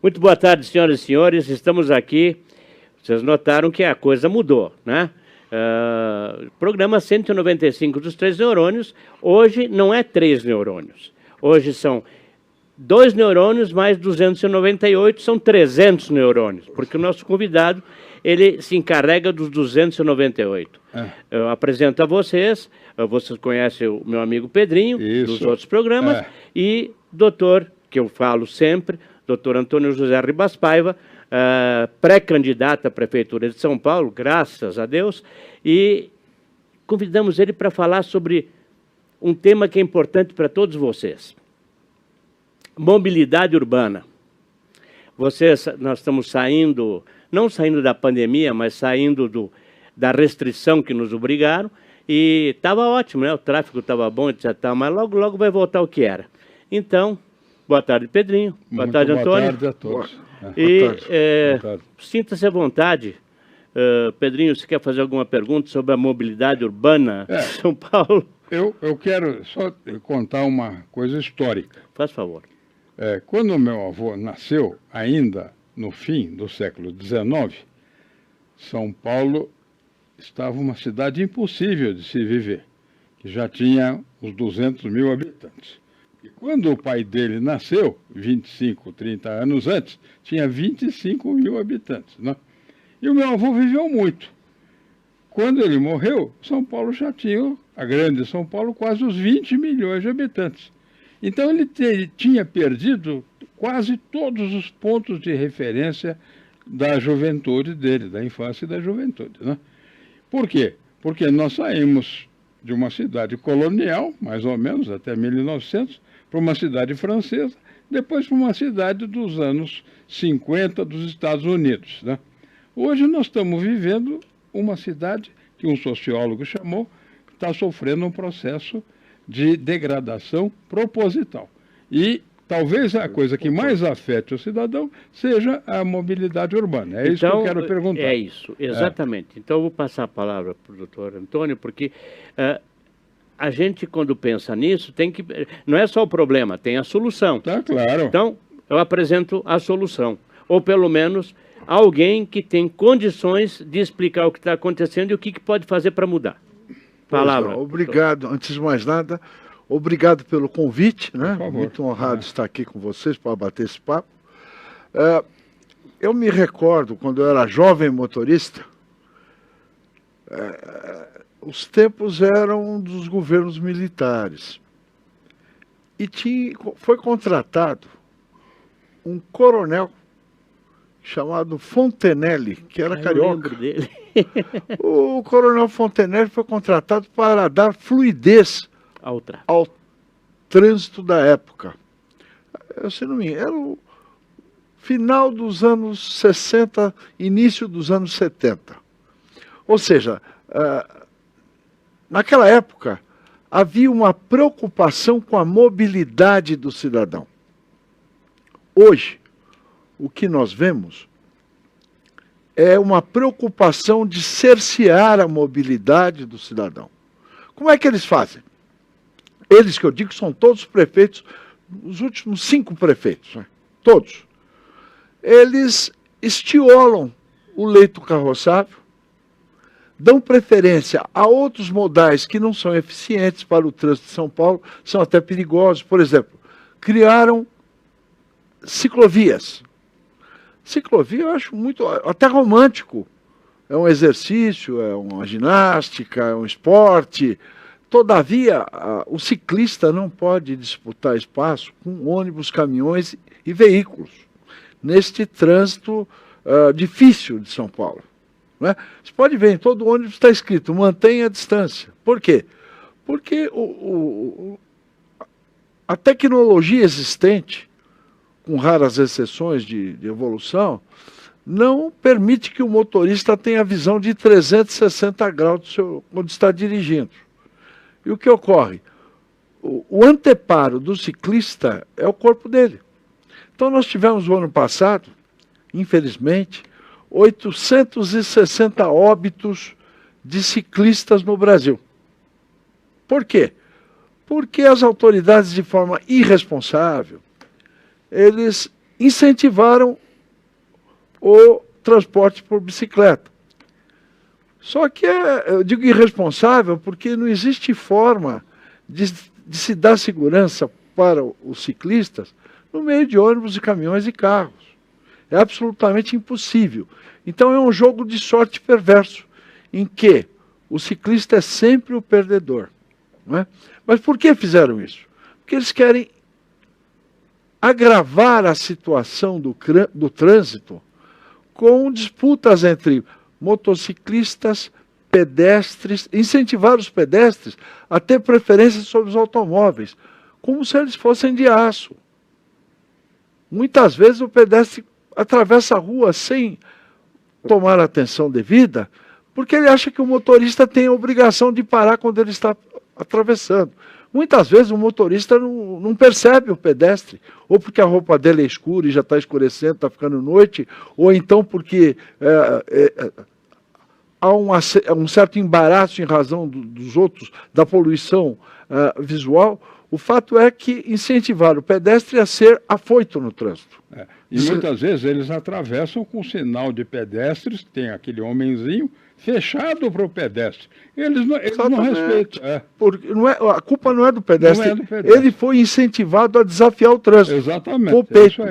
Muito boa tarde, senhoras e senhores. Estamos aqui. Vocês notaram que a coisa mudou, né? Programa 195 dos 3 neurônios. Hoje não é 3 neurônios. Hoje são 2 neurônios mais 298, são 300 neurônios. Porque o nosso convidado, ele se encarrega dos 298. Eu apresento a vocês. Vocês conhecem o meu amigo Pedrinho, dos outros programas. E doutor, que eu falo sempre, doutor Antônio José Ribas Paiva, pré-candidato à Prefeitura de São Paulo, graças a Deus, e convidamos ele para falar sobre um tema que é importante para todos vocês. Mobilidade urbana. Nós estamos saindo, não saindo da pandemia, mas saindo da restrição que nos obrigaram, e estava ótimo, né? O tráfego estava bom, etc. Mas logo, logo vai voltar ao que era. Então, boa tarde, Pedrinho. Boa tarde, Antônio. Boa tarde a todos. Sinta-se à vontade. Pedrinho, você quer fazer alguma pergunta sobre a mobilidade urbana de São Paulo? Eu quero só contar uma coisa histórica. Faz favor. Quando meu avô nasceu, ainda no fim do século XIX, São Paulo estava uma cidade impossível de se viver, que já tinha uns 200 mil habitantes. E quando o pai dele nasceu, 25, 30 anos antes, tinha 25 mil habitantes, né? E o meu avô viveu muito. Quando ele morreu, São Paulo já tinha, a grande São Paulo, quase os 20 milhões de habitantes. Então ele tinha perdido quase todos os pontos de referência da juventude dele, da infância e da juventude, né? Por quê? Porque nós saímos de uma cidade colonial, mais ou menos, até 1900, para uma cidade francesa, depois para uma cidade dos anos 50 dos Estados Unidos, né? Hoje nós estamos vivendo uma cidade que um sociólogo chamou, que está sofrendo um processo de degradação proposital. E talvez a coisa que mais afete o cidadão seja a mobilidade urbana. É isso que eu quero perguntar. É isso, exatamente. Então eu vou passar a palavra para o doutor Antônio, porque a gente, quando pensa nisso, tem que... Não é só o problema, tem a solução. Tá, claro. Então, eu apresento a solução. Ou, pelo menos, alguém que tem condições de explicar o que está acontecendo e o que pode fazer para mudar. Palavra. Obrigado. Antes de mais nada, obrigado pelo convite, né? Por favor. Muito honrado de estar aqui com vocês para bater esse papo. Eu me recordo, quando eu era jovem motorista, os tempos eram dos governos militares. E foi contratado um coronel chamado Fontenelle, que era carioca. Eu lembro dele. O coronel Fontenelle foi contratado para dar fluidez ao trânsito da época. Se não me engano, era o final dos anos 60, início dos anos 70. Ou seja, naquela época, havia uma preocupação com a mobilidade do cidadão. Hoje, o que nós vemos é uma preocupação de cercear a mobilidade do cidadão. Como é que eles fazem? Eles, que eu digo, são todos prefeitos, os últimos 5 prefeitos, né? Todos. Eles estiolam o leito carroçável, dão preferência a outros modais que não são eficientes para o trânsito de São Paulo, são até perigosos. Por exemplo, criaram ciclovias. Ciclovia eu acho muito, até romântico. É um exercício, é uma ginástica, é um esporte. Todavia, o ciclista não pode disputar espaço com ônibus, caminhões e veículos neste trânsito difícil de São Paulo, né? Você pode ver, em todo ônibus está escrito, mantenha a distância. Por quê? Porque a tecnologia existente, com raras exceções de evolução, não permite que o motorista tenha visão de 360 graus quando está dirigindo. E o que ocorre? O anteparo do ciclista é o corpo dele. Então nós tivemos no ano passado, infelizmente, 860 óbitos de ciclistas no Brasil. Por quê? Porque as autoridades, de forma irresponsável, eles incentivaram o transporte por bicicleta. Só que eu digo irresponsável porque não existe forma de se dar segurança para os ciclistas no meio de ônibus, e caminhões e carros. É absolutamente impossível. Então é um jogo de sorte perverso, em que o ciclista é sempre o perdedor. Não é? Mas por que fizeram isso? Porque eles querem agravar a situação do trânsito com disputas entre motociclistas, pedestres, incentivar os pedestres a ter preferência sobre os automóveis, como se eles fossem de aço. Muitas vezes o pedestre atravessa a rua sem tomar a atenção devida, porque ele acha que o motorista tem a obrigação de parar quando ele está atravessando. Muitas vezes o motorista não percebe o pedestre, ou porque a roupa dele é escura e já está escurecendo, está ficando noite, ou então porque há um certo embaraço em razão dos outros, da poluição visual. O fato é que incentivar o pedestre a ser afoito no trânsito. E muitas vezes eles atravessam com sinal de pedestres, tem aquele homenzinho fechado para o pedestre. Eles não respeitam. Porque a culpa não é do pedestre. Não é do pedestre. Ele foi incentivado a desafiar o trânsito. Exatamente. Com o peito.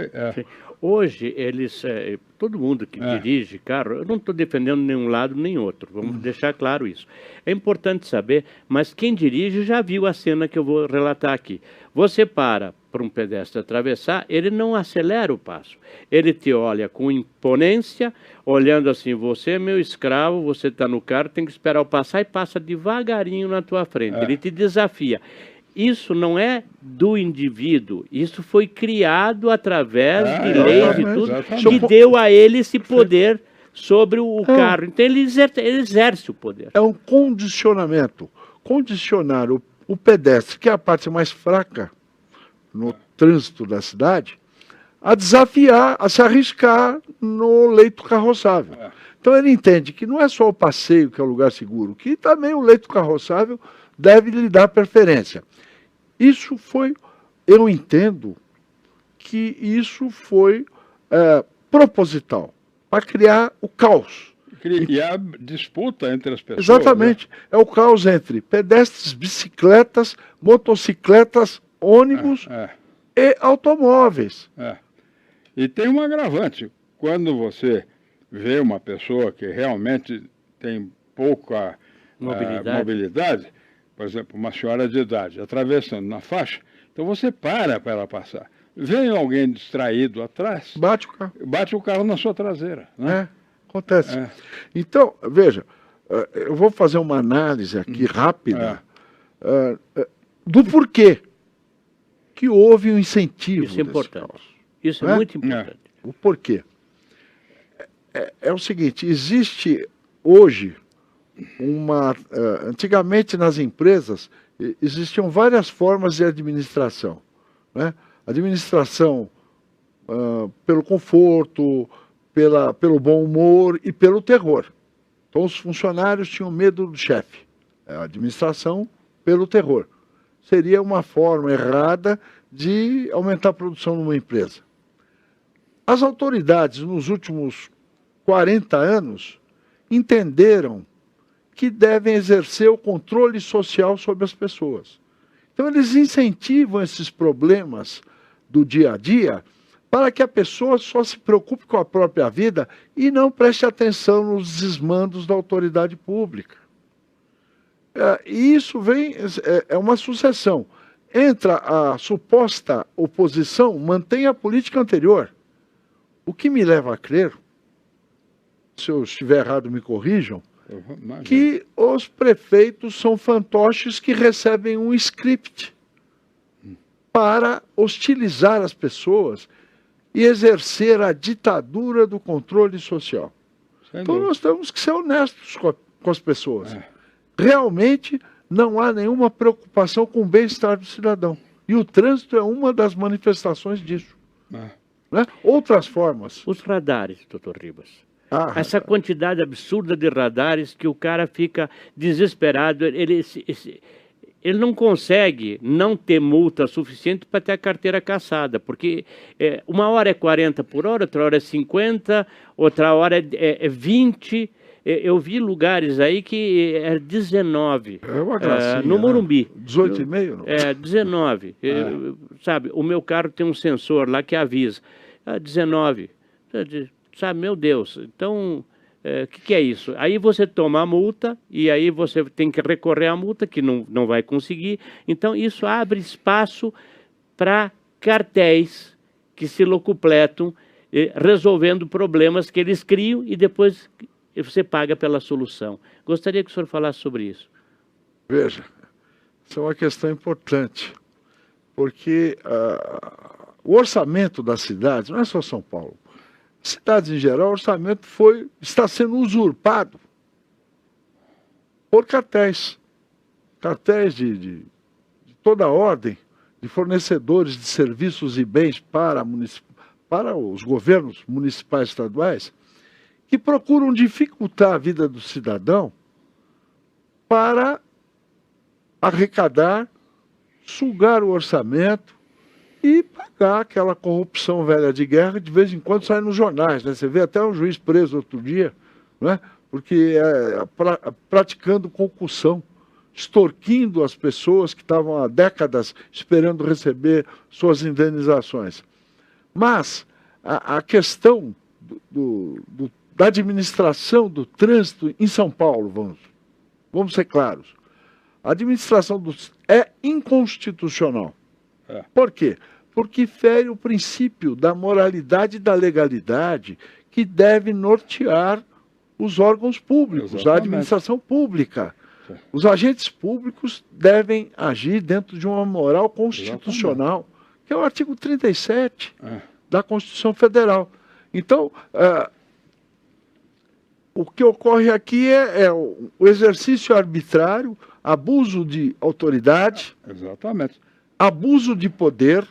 Hoje, todo mundo que dirige carro, eu não estou defendendo nenhum lado nem outro, vamos deixar claro isso. É importante saber, mas quem dirige já viu a cena que eu vou relatar aqui. Você para um pedestre atravessar, ele não acelera o passo. Ele te olha com imponência, olhando assim, você é meu escravo, você está no carro, tem que esperar eu passar, e passa devagarinho na tua frente. Ele te desafia. Isso não é do indivíduo, isso foi criado através de leis e tudo, que deu a ele esse poder sobre o carro. Então ele exerce o poder. É um condicionamento. Condicionar o pedestre, que é a parte mais fraca no trânsito da cidade, a desafiar, a se arriscar no leito carroçável. Então ele entende que não é só o passeio que é o lugar seguro, que também o leito carroçável deve lhe dar preferência. Isso foi, eu entendo que isso foi proposital, para criar o caos. Criar disputa entre as pessoas. Exatamente. Né? É o caos entre pedestres, bicicletas, motocicletas, ônibus e automóveis. E tem um agravante. Quando você vê uma pessoa que realmente tem pouca mobilidade, por exemplo, uma senhora de idade, atravessando na faixa, então você para ela passar. Vem alguém distraído atrás, bate o carro na sua traseira. Né? Acontece. Então, veja, eu vou fazer uma análise aqui rápida do porquê que houve um incentivo. Isso é importante. Isso é muito importante. O porquê. É o seguinte, existe hoje antigamente nas empresas existiam várias formas de administração. Né? Administração pelo conforto, pelo bom humor e pelo terror. Então os funcionários tinham medo do chefe. A administração pelo terror. Seria uma forma errada de aumentar a produção numa empresa. As autoridades, nos últimos 40 anos, entenderam que devem exercer o controle social sobre as pessoas. Então eles incentivam esses problemas do dia a dia para que a pessoa só se preocupe com a própria vida e não preste atenção nos desmandos da autoridade pública. E isso é uma sucessão. Entra a suposta oposição, mantém a política anterior. O que me leva a crer, se eu estiver errado me corrijam, que os prefeitos são fantoches que recebem um script para hostilizar as pessoas e exercer a ditadura do controle social. Então nós temos que ser honestos com as pessoas. Realmente não há nenhuma preocupação com o bem-estar do cidadão. E o trânsito é uma das manifestações disso. Né? Outras formas. Os radares, doutor Ribas. Essa quantidade absurda de radares que o cara fica desesperado, ele não consegue não ter multa suficiente para ter a carteira cassada, porque uma hora é 40 por hora, outra hora é 50, outra hora é 20. Eu vi lugares aí que é 19, É uma gracinha, no Morumbi. 18,5? Não? 19. Sabe, o meu carro tem um sensor lá que avisa. 19. Sabe, meu Deus. Então, o que é isso? Aí você toma a multa e aí você tem que recorrer à multa, que não vai conseguir. Então, isso abre espaço para cartéis que se locupletam, resolvendo problemas que eles criam e depois você paga pela solução. Gostaria que o senhor falasse sobre isso. Veja, isso é uma questão importante, porque o orçamento das cidades, não é só São Paulo, cidades em geral, o orçamento está sendo usurpado por cartéis. Cartéis de toda ordem, de fornecedores de serviços e bens para os governos municipais e estaduais, que procuram dificultar a vida do cidadão para arrecadar, sugar o orçamento e pagar aquela corrupção velha de guerra, de vez em quando sai nos jornais, né? Você vê até um juiz preso outro dia, né? Porque praticando concussão, extorquindo as pessoas que estavam há décadas esperando receber suas indenizações. Mas a questão da administração do trânsito em São Paulo, vamos ser claros, a administração é inconstitucional. Por quê? Porque fere o princípio da moralidade e da legalidade que deve nortear os órgãos públicos, a administração pública. Os agentes públicos devem agir dentro de uma moral constitucional, que é o artigo 37 da Constituição Federal. Então, o que ocorre aqui é o exercício arbitrário, abuso de autoridade, abuso de poder,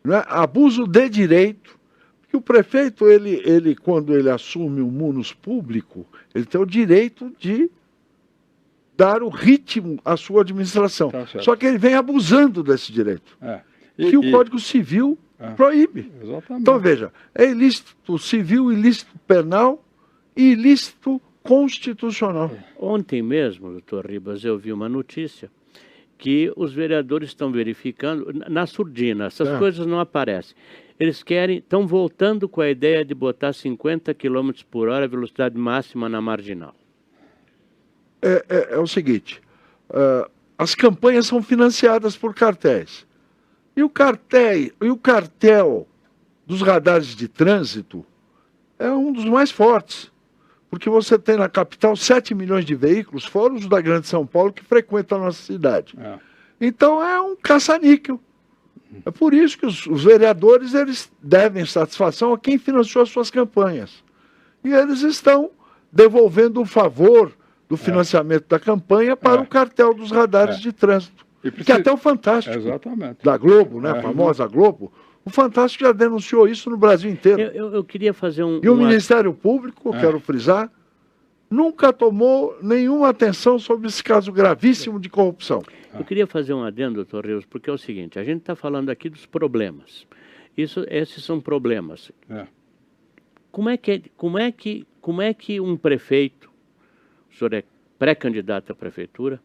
né? Abuso de direito, porque o prefeito, ele, quando ele assume um munus público, ele tem o direito de dar o ritmo à sua administração. Só que ele vem abusando desse direito, que o Código Civil proíbe. Então, veja, é ilícito civil, ilícito penal e ilícito constitucional. Ontem mesmo, doutor Ribas, eu vi uma notícia que os vereadores estão verificando, na surdina, essas coisas não aparecem. Eles estão voltando com a ideia de botar 50 km por hora, velocidade máxima na marginal. É o seguinte, as campanhas são financiadas por cartéis. E o cartel dos radares de trânsito é um dos mais fortes. Porque você tem na capital 7 milhões de veículos, fora os da Grande São Paulo, que frequentam a nossa cidade. Então é um caça-níquel. É por isso que os vereadores eles devem satisfação a quem financiou as suas campanhas. E eles estão devolvendo o favor do financiamento da campanha para o cartel dos radares de trânsito. Que até o Fantástico, da Globo, né, a famosa Globo, o Fantástico já denunciou isso no Brasil inteiro. Eu queria fazer E o Ministério Público, quero frisar, nunca tomou nenhuma atenção sobre esse caso gravíssimo de corrupção. Eu queria fazer um adendo, doutor Rios, porque é o seguinte, a gente está falando aqui dos problemas. Esses são problemas. Como é que um prefeito, o senhor é pré-candidato à prefeitura,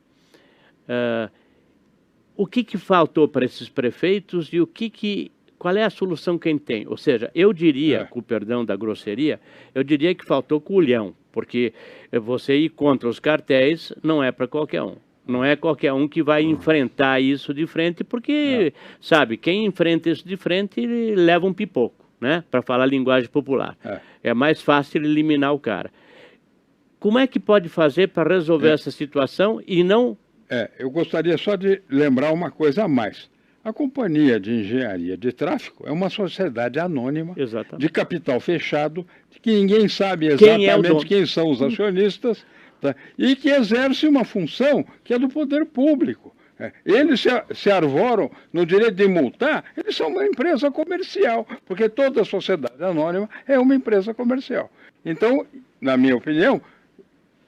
o que faltou para esses prefeitos e qual é a solução que tem? Ou seja, eu diria, com o perdão da grosseria, eu diria que faltou culhão, porque você ir contra os cartéis não é para qualquer um. Não é qualquer um que vai enfrentar isso de frente, porque, sabe, quem enfrenta isso de frente leva um pipoco, né? Para falar a linguagem popular. É mais fácil eliminar o cara. Como é que pode fazer para resolver essa situação e não... Eu gostaria só de lembrar uma coisa a mais. A Companhia de Engenharia de Tráfego é uma sociedade anônima, de capital fechado, que ninguém sabe exatamente quem são os acionistas, e que exerce uma função que é do poder público. Eles se arvoram no direito de multar, eles são uma empresa comercial, porque toda sociedade anônima é uma empresa comercial. Então, na minha opinião,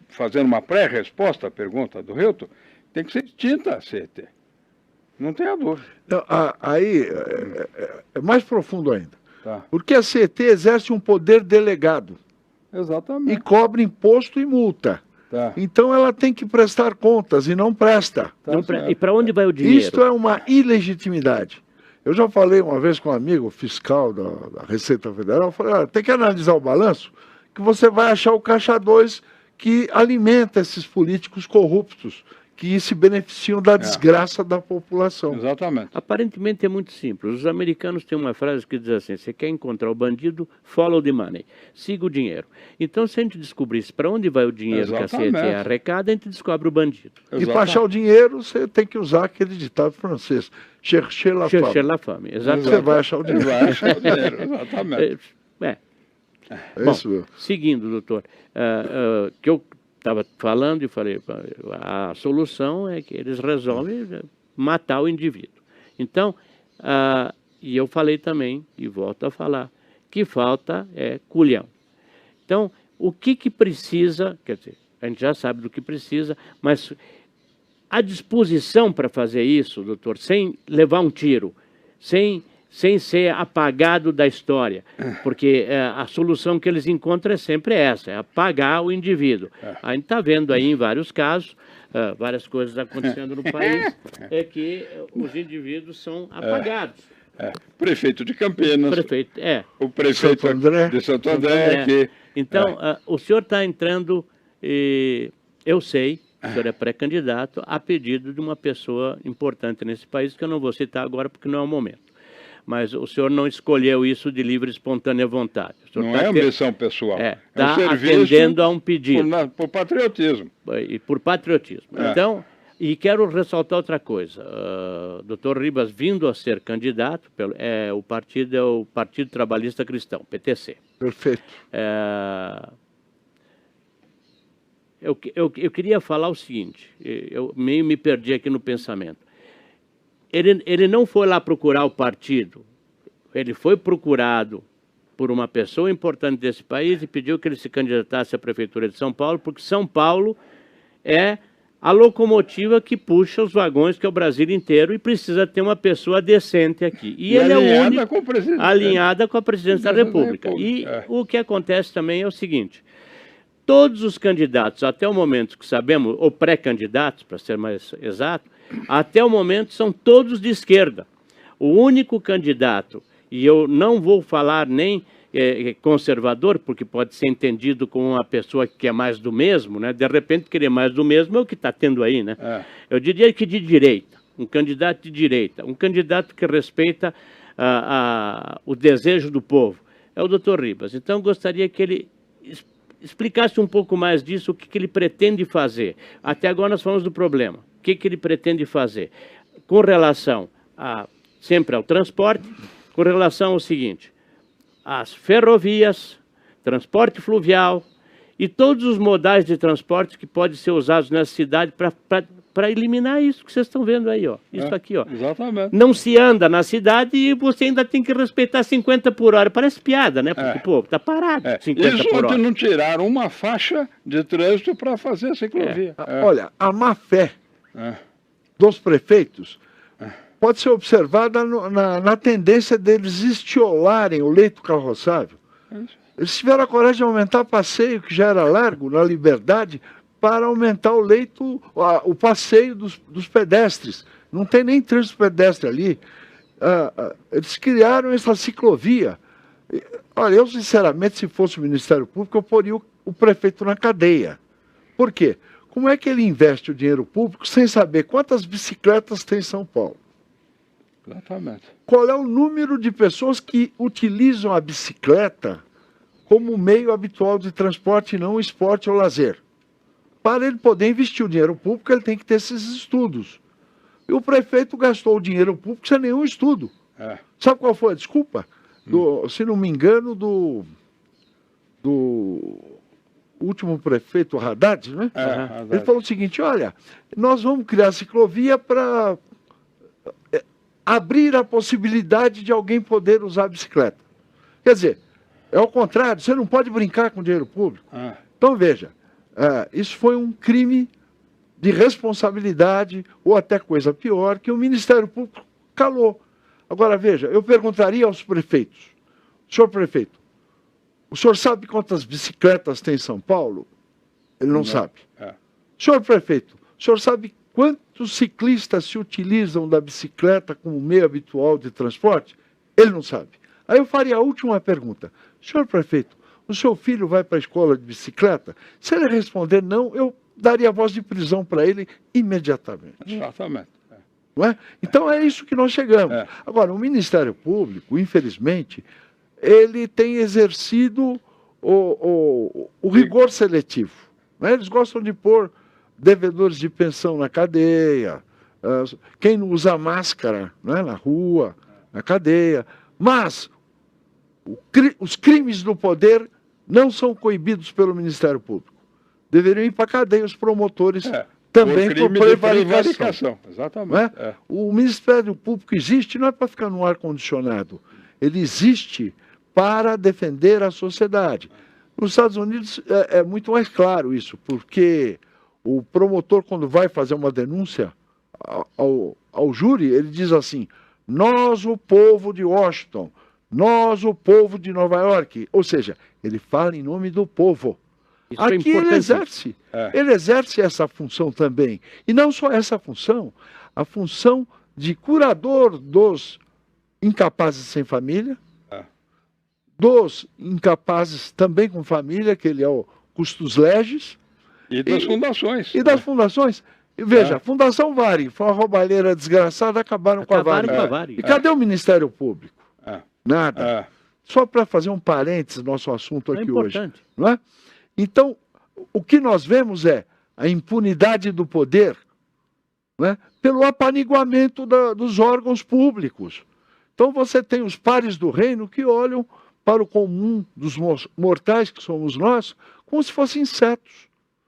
fazendo uma pré-resposta à pergunta do Hilton, tem que ser extinta a CET. Não tenha dúvida. Não, aí é mais profundo ainda. Tá. Porque a CET exerce um poder delegado e Exatamente. cobra imposto e multa. Tá. Então ela tem que prestar contas e não presta. Tá E certo. para onde vai o dinheiro? Isto é uma ilegitimidade. Eu já falei uma vez com um amigo fiscal da Receita Federal, eu falei, tem que analisar o balanço, que você vai achar o caixa 2 que alimenta esses políticos corruptos, que se beneficiam da desgraça da população. Exatamente. Aparentemente é muito simples. Os americanos têm uma frase que diz assim: você quer encontrar o bandido, follow the money, siga o dinheiro. Então, se a gente descobrisse para onde vai o dinheiro que a CET arrecada, a gente descobre o bandido. E para achar o dinheiro, você tem que usar aquele ditado francês, chercher la femme. Chercher la femme, exatamente. Você vai achar o dinheiro. Vai achar o dinheiro, exatamente. É isso mesmo. Seguindo, doutor, que eu estava falando e falei, a solução é que eles resolvem matar o indivíduo. Então, e eu falei também, e volto a falar, que falta é culhão. Então, o que precisa, quer dizer, a gente já sabe do que precisa, mas a disposição para fazer isso, doutor, sem levar um tiro, sem ser apagado da história, porque a solução que eles encontram é sempre essa, é apagar o indivíduo. A gente está vendo aí em vários casos, várias coisas acontecendo no país, é que os indivíduos são apagados. Prefeito de Campinas, o prefeito de Santo André. Então, o senhor está entrando, eu sei, o senhor é pré-candidato, a pedido de uma pessoa importante nesse país, que eu não vou citar agora porque não é o momento. Mas o senhor não escolheu isso de livre e espontânea vontade. Não é ambição pessoal. Está atendendo a um pedido. Por patriotismo. E por patriotismo. Então, e quero ressaltar outra coisa. Dr. Ribas, vindo a ser candidato, o partido é o Partido Trabalhista Cristão, PTC. Perfeito. Eu queria falar o seguinte, eu meio me perdi aqui no pensamento. Ele não foi lá procurar o partido, ele foi procurado por uma pessoa importante desse país e pediu que ele se candidatasse à Prefeitura de São Paulo, porque São Paulo é a locomotiva que puxa os vagões, que é o Brasil inteiro, e precisa ter uma pessoa decente aqui. E ele é o único, alinhada com a presidência da República. E o que acontece também é o seguinte, todos os candidatos, até o momento que sabemos, ou pré-candidatos, para ser mais exato, até o momento são todos de esquerda. O único candidato, e eu não vou falar nem conservador, porque pode ser entendido como uma pessoa que quer mais do mesmo, né? De repente, querer mais do mesmo é o que está tendo aí, né? Eu diria que de direita, um candidato de direita, um candidato que respeita o desejo do povo, é o Dr. Ribas. Então, gostaria que ele explicasse um pouco mais disso, o que ele pretende fazer. Até agora nós falamos do problema. O que ele pretende fazer? Com relação sempre ao transporte, com relação ao seguinte, as ferrovias, transporte fluvial e todos os modais de transporte que podem ser usados nessa cidade para eliminar isso que vocês estão vendo aí, ó. Isso aqui, ó. Exatamente. Não se anda na cidade e você ainda tem que respeitar 50 por hora. Parece piada, né? Porque, pô, tá parado 50 isso por hora. Isso não tiraram uma faixa de trânsito para fazer a ciclovia. Olha, a má fé dos prefeitos pode ser observada na tendência deles estiolarem o leito carroçável. Eles tiveram a coragem de aumentar o passeio, que já era largo, na Liberdade, para aumentar o leito, o passeio dos pedestres. Não tem nem trânsito pedestre ali. Eles criaram essa ciclovia. Olha, eu sinceramente, se fosse o Ministério Público, eu poria o prefeito na cadeia. Por quê? Como é que ele investe o dinheiro público sem saber quantas bicicletas tem em São Paulo? Exatamente. Qual é o número de pessoas que utilizam a bicicleta como meio habitual de transporte e não esporte ou lazer? Para ele poder investir o dinheiro público, ele tem que ter esses estudos. E o prefeito gastou o dinheiro público sem nenhum estudo. Sabe qual foi a desculpa? Se não me engano, do último prefeito, Haddad, né? Ele falou o seguinte, olha, nós vamos criar ciclovia para abrir a possibilidade de alguém poder usar a bicicleta. Quer dizer, é ao contrário, você não pode brincar com dinheiro público. Então, veja, isso foi um crime de responsabilidade, ou até coisa pior, que o Ministério Público calou. Agora, veja, eu perguntaria aos prefeitos, senhor prefeito, o senhor sabe quantas bicicletas tem em São Paulo? Ele não sabe. Senhor prefeito, o senhor sabe quantos ciclistas se utilizam da bicicleta como meio habitual de transporte? Ele não sabe. Aí eu faria a última pergunta. Senhor prefeito, o seu filho vai para a escola de bicicleta? Se ele responder não, eu daria voz de prisão para ele imediatamente. Exatamente. Não é? Então é isso que nós chegamos. Agora, o Ministério Público, infelizmente, ele tem exercido o rigor seletivo. Não é? Eles gostam de pôr devedores de pensão na cadeia, quem não usa máscara, não é? Na rua, na cadeia. Mas os crimes do poder não são coibidos pelo Ministério Público. Deveriam ir para a cadeia os promotores também por prevaricação. Exatamente. O Ministério Público existe não é para ficar no ar-condicionado. Ele existe para defender a sociedade. Nos Estados Unidos é muito mais claro isso, porque o promotor, quando vai fazer uma denúncia ao júri, ele diz assim: nós, o povo de Washington, nós, o povo de Nova York. Ou seja, ele fala em nome do povo. Isso aqui ele exerce essa função também. E não só essa função, a função de curador dos incapazes sem família, dos incapazes também com família, que ele é o custos legis. E das fundações. E das fundações. E veja, a Fundação Varig foi uma roubalheira desgraçada, acabaram com a Varig. E cadê o Ministério Público? Nada. Só para fazer um parênteses no nosso assunto aqui hoje. Não é? Então, o que nós vemos é a impunidade do poder, não é? Pelo apaniguamento dos órgãos públicos. Então você tem os pares do reino que olham para o comum dos mortais, que somos nós, como se fossem insetos.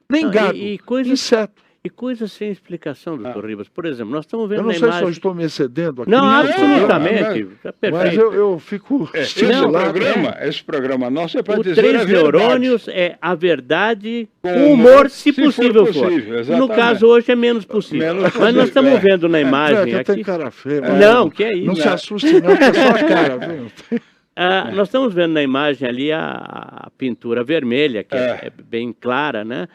Nem gado, inseto. E coisas sem explicação, doutor Ribas. Por exemplo, nós estamos vendo eu não na sei imagem... se eu estou me excedendo aqui. Não, absolutamente. Está perfeito. Mas eu fico estimulado. Esse programa nosso é para dizer Três a verdade. Neurônios é a verdade com humor, se possível for. No caso, hoje é menos possível. Mas nós estamos vendo na imagem aqui... aqui... cara feia. Não, que é isso. Não se assuste não, que é só a cara. Viu? Nós estamos vendo na imagem ali a pintura vermelha, que é bem clara, né?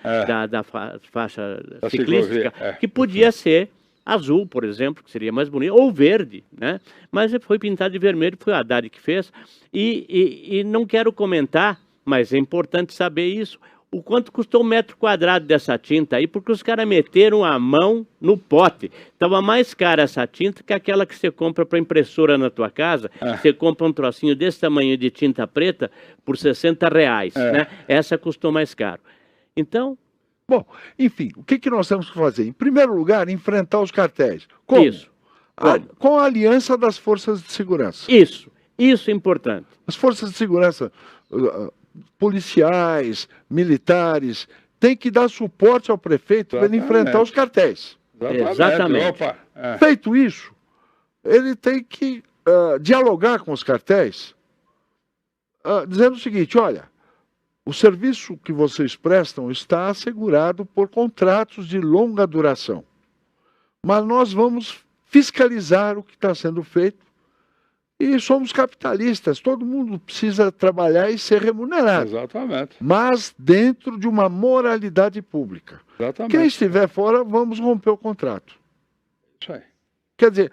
Da faixa ciclística, que podia ser azul, por exemplo, que seria mais bonito, ou verde, né? Mas foi pintado de vermelho, foi o Haddad que fez. E não quero comentar, mas é importante saber isso, o quanto custou 1 metro quadrado dessa tinta aí, porque os caras meteram a mão no pote. Estava mais cara essa tinta que aquela que você compra para impressora na tua casa. Você compra um trocinho desse tamanho de tinta preta por R$60, né? Essa custou mais caro. Então... Bom, enfim, o que nós temos que fazer? Em primeiro lugar, enfrentar os cartéis. Como? Isso. Com a aliança das forças de segurança. Isso é importante. As forças de segurança... policiais, militares, tem que dar suporte ao prefeito para ele enfrentar os cartéis. Exatamente. Feito isso, ele tem que dialogar com os cartéis, dizendo o seguinte: olha, o serviço que vocês prestam está assegurado por contratos de longa duração, mas nós vamos fiscalizar o que está sendo feito. E somos capitalistas, todo mundo precisa trabalhar e ser remunerado. Exatamente. Mas dentro de uma moralidade pública. Exatamente. Quem estiver fora, vamos romper o contrato. Isso aí. Quer dizer,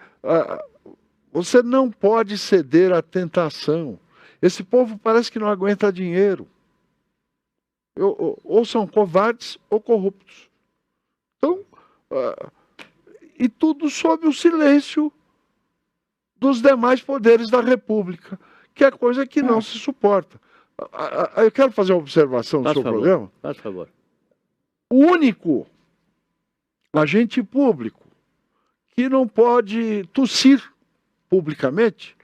você não pode ceder à tentação. Esse povo parece que não aguenta dinheiro. Ou são covardes ou corruptos. Então, e tudo sob o silêncio dos demais poderes da República, que é coisa que não se suporta. Eu quero fazer uma observação no seu programa. Faz favor. O único agente público que não pode tossir publicamente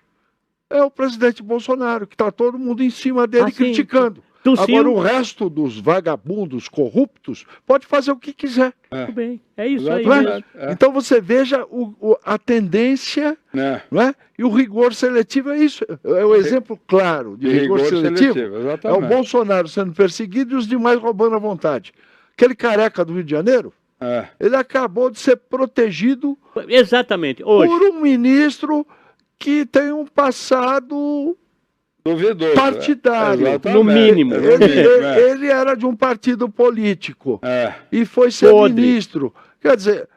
é o presidente Bolsonaro, que está todo mundo em cima dele criticando. Tossiu. Agora, o resto dos vagabundos corruptos pode fazer o que quiser. Tudo bem, é isso aí. Então você veja a tendência, não é? E o rigor seletivo é isso. É o exemplo claro de rigor seletivo. É o Bolsonaro sendo perseguido e os demais roubando à vontade. Aquele careca do Rio de Janeiro, Ele acabou de ser protegido Exatamente, hoje. por um ministro que tem um passado duvidoso. partidário. Exatamente. No mínimo. Ele era de um partido político e foi ser Podre. ministro. Quer dizer,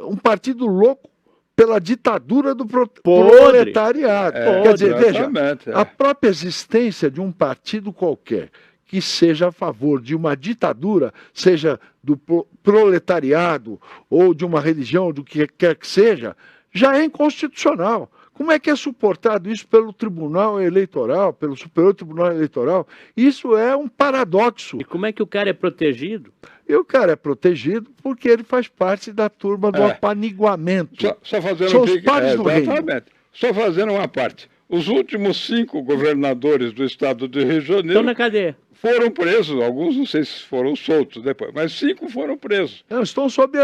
um partido louco pela ditadura do Podre. proletariado. Quer dizer, veja, exatamente, a própria existência de um partido qualquer que seja a favor de uma ditadura, seja do proletariado ou de uma religião, do que quer que seja, já é inconstitucional. Como é que é suportado isso pelo Tribunal Eleitoral, pelo Superior Tribunal Eleitoral? Isso é um paradoxo. E como é que o cara é protegido? E o cara é protegido porque ele faz parte da turma do apaniguamento. Só fazendo São os pares do reino. exatamente. Só fazendo uma parte. Os últimos 5 governadores do estado do Rio de Estão Janeiro na cadeia. foram presos. Alguns não sei se foram soltos depois, mas 5 foram presos. Não, estão sob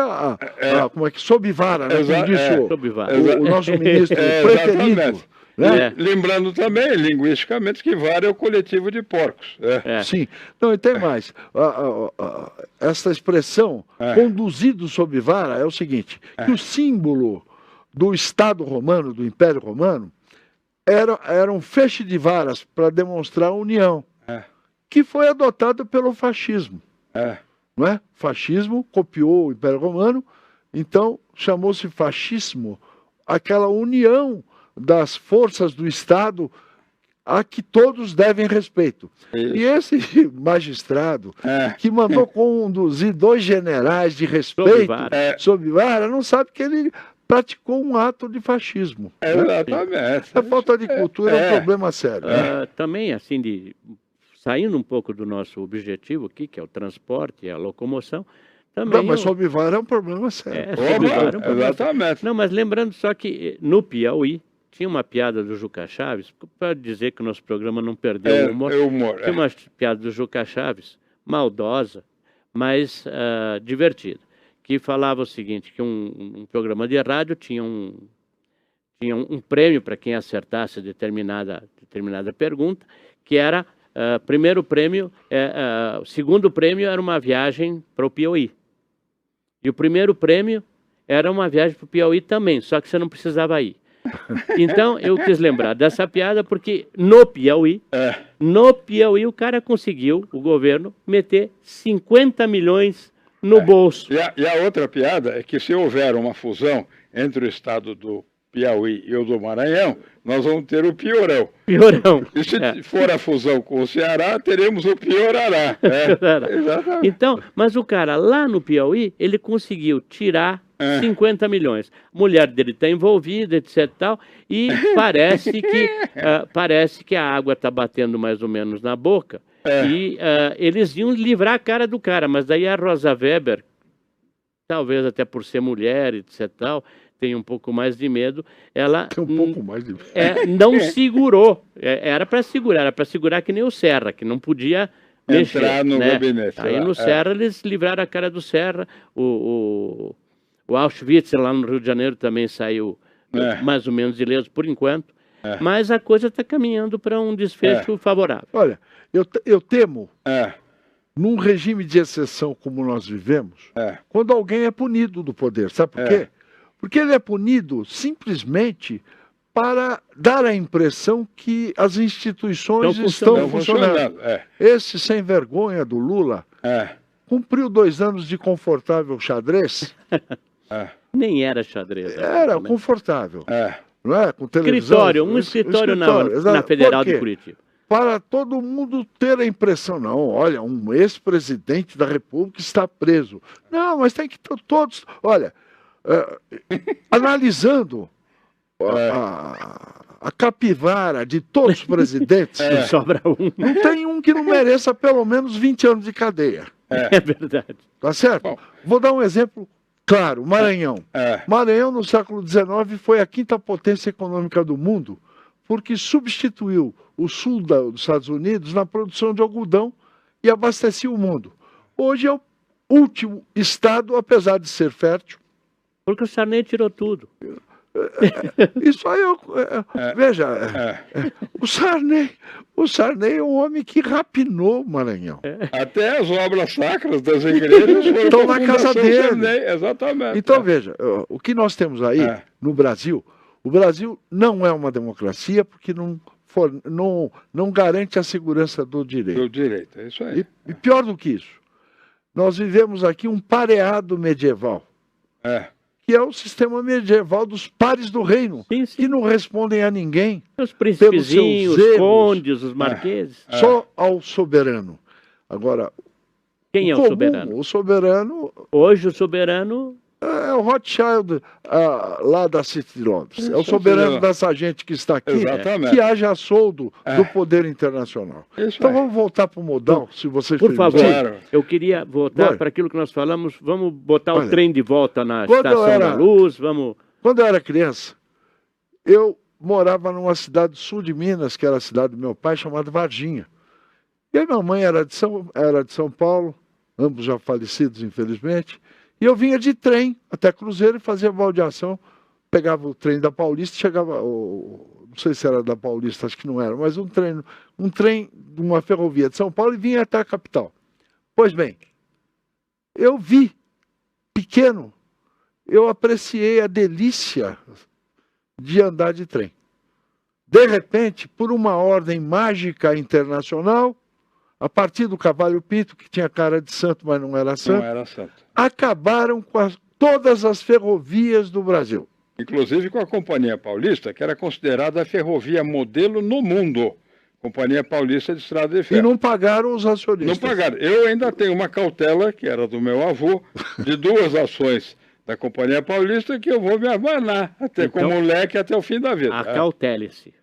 sob vara, né? Como disse Sob vara. o nosso ministro preferido. Exatamente. Né? Lembrando também, linguisticamente, que vara é o coletivo de porcos. Sim. Não, e tem mais. Essa expressão, conduzido sob vara, é o seguinte, que o símbolo do Estado romano, do Império Romano, era um feixe de varas para demonstrar a união, que foi adotado pelo fascismo. Não é? O fascismo copiou o Império Romano, então chamou-se fascismo aquela união das forças do Estado a que todos devem respeito. Isso. E esse magistrado que mandou conduzir 2 generais de respeito sob vara, não sabe que ele praticou um ato de fascismo. Exatamente. A falta de cultura é um problema sério. Também, assim, saindo um pouco do nosso objetivo aqui, que é o transporte e a locomoção, também... Não, mas sob vara é um problema sério. Sob vara é um problema Exatamente. sério. Não, mas lembrando só que no Piauí, tinha uma piada do Juca Chaves, para dizer que o nosso programa não perdeu o humor. Tinha uma piada do Juca Chaves, maldosa, mas divertida, que falava o seguinte, que um programa de rádio tinha um prêmio para quem acertasse determinada pergunta, que era, primeiro prêmio, o segundo prêmio era uma viagem para o Piauí. E o primeiro prêmio era uma viagem para o Piauí também, só que você não precisava ir. Então, eu quis lembrar dessa piada porque no Piauí o cara conseguiu, o governo, meter 50 milhões no bolso. E a outra piada é que se houver uma fusão entre o estado do Piauí e o do Maranhão, nós vamos ter o Piorão. Piorão. E se for a fusão com o Ceará, teremos o Piorará. Exatamente. Então, mas o cara lá no Piauí, ele conseguiu tirar 50 milhões. A mulher dele está envolvida, etc. Tal, e parece que a água está batendo mais ou menos na boca. E eles iam livrar a cara do cara, mas daí a Rosa Weber, talvez até por ser mulher, etc. Tal, tem um pouco mais de medo, ela Tem um pouco mais de medo. não segurou. Era para segurar que nem o Serra, que não podia entrar no gabinete. Aí no Serra eles livraram a cara do Serra. O Auschwitz lá no Rio de Janeiro também saiu mais ou menos ileso por enquanto. Mas a coisa está caminhando para um desfecho favorável. Olha, eu temo, num regime de exceção como nós vivemos, quando alguém é punido do poder. Sabe por quê? Porque ele é punido simplesmente para dar a impressão que as instituições estão funcionando. Esse sem vergonha do Lula cumpriu 2 anos de confortável xadrez. Nem era xadrez. Era confortável. Não é? Com televisão. Um escritório na Federal de Curitiba. Para todo mundo ter a impressão, não, olha, um ex-presidente da República está preso. Não, mas tem que todos... Olha, analisando a capivara de todos os presidentes, Sobra um. não tem um que não mereça pelo menos 20 anos de cadeia. É verdade. Tá certo? Bom. Vou dar um exemplo claro, Maranhão. Maranhão, no século XIX, foi a 5ª potência econômica do mundo, porque substituiu o sul dos Estados Unidos na produção de algodão e abastecia o mundo. Hoje é o último estado, apesar de ser fértil. Porque o Sarney tirou tudo. Isso aí, veja, o Sarney é um homem que rapinou o Maranhão. Até as obras sacras das igrejas foram estão na casa dele. Sarney, exatamente. Então, veja, o que nós temos aí no Brasil, o Brasil não é uma democracia porque não garante a segurança do direito. Do direito, é isso aí. E pior do que isso, nós vivemos aqui um pareado medieval. Que é o sistema medieval dos pares do reino, que não respondem a ninguém. Os príncipezinhos, os condes, os marqueses. Só ao soberano. Agora, quem é o soberano? O soberano... Hoje o soberano... É o Rothschild lá da City de Londres. É o soberano dessa gente que está aqui, que age a soldo do poder internacional. Então vamos voltar para o modal, se vocês Por favor, eu queria voltar para aquilo que nós falamos. Vamos botar o trem de volta na Estação da Luz. Quando eu era criança, eu morava numa cidade do sul de Minas, que era a cidade do meu pai, chamada Varginha. E a minha mãe era de São Paulo, ambos já falecidos, infelizmente. E eu vinha de trem até Cruzeiro e fazia baldeação. Pegava o trem da Paulista, chegava, não sei se era da Paulista, acho que não era, mas um trem de uma ferrovia de São Paulo e vinha até a capital. Pois bem, eu vi, pequeno, eu apreciei a delícia de andar de trem. De repente, por uma ordem mágica internacional, a partir do Cavalho Pinto, que tinha cara de santo, mas não era santo, acabaram com todas as ferrovias do Brasil. Inclusive com a Companhia Paulista, que era considerada a ferrovia modelo no mundo. Companhia Paulista de Estrada de Ferro. E não pagaram os acionistas. Não pagaram. Eu ainda tenho uma cautela, que era do meu avô, de 2 ações da Companhia Paulista, que eu vou me abanar, como moleque, até o fim da vida. Cautele-se.